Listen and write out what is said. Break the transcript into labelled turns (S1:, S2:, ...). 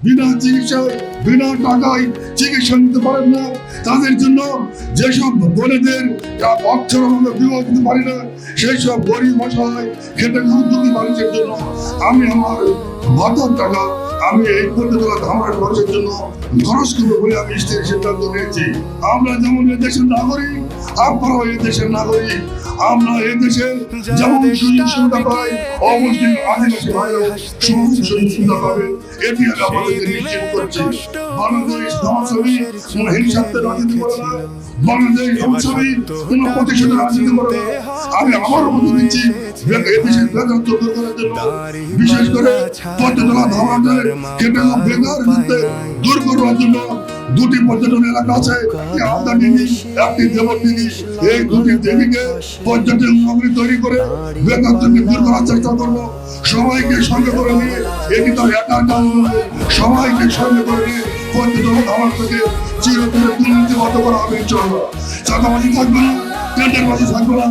S1: বিনা চিকিৎসায় বিনা টাকায় চিকিৎসা নিতে পারেন না, তাদের জন্য যেসব বোনেদের অক্ষর আমরা বিবাহ দিতে পারি না, সেই সব গরিব মশাই খেটে উদ্যোগী মানুষের জন্য আমি আমার ভাতার টাকা আমি এই পর্যটন ধামার খরচের জন্য খরচ করবো বলে আমি স্থির সিদ্ধান্ত নিয়েছি। আমরা যেমন এ দেশের নাগরিক, আপনারাও এই দেশের নাগরিক। আমরা এই দেশের যেমন সুযোগ সুবিধা পাই, অমুসলিম আদিবাসী ভাইরাও সমান সুযোগ সুবিধা পাবে, এটি আমি আপনাদেরকে নিশ্চিত করছি। বাংলাদেশ সমাজসেবী কোন হিংসাত্মক রাজনীতি করে না, বাংলাদেশ সমাজসেবী কোন প্রতিশোধের রাজনীতি করে না। আমি আবারও বলে দিচ্ছি, এদেশের বেকারত্ব দূর করার জন্য, বিশেষ করে পর্যটন ধামাদের কেটে বেকার দূর করবার জন্য দুটি পর্যটন এলাকা আছে, একটি আমদানিনী, একটি দেবনীনী। এই দুটি দেবীকে পর্যটন নগরী তৈরি করে বেকারত্বকে দূর করার চেষ্টা করবো। সবাইকে সঙ্গে করে নিয়ে, এটি তো একা কাজ নয়, সবাইকে সঙ্গে করে নিয়ে পর্যটন ধামার থেকে চিরতরে দুর্নীতিমুক্ত করা হবে। ইনশাআল্লাহ চাঁদাবাজি থাকবে না, টেন্ডারবাজি থাকবে না।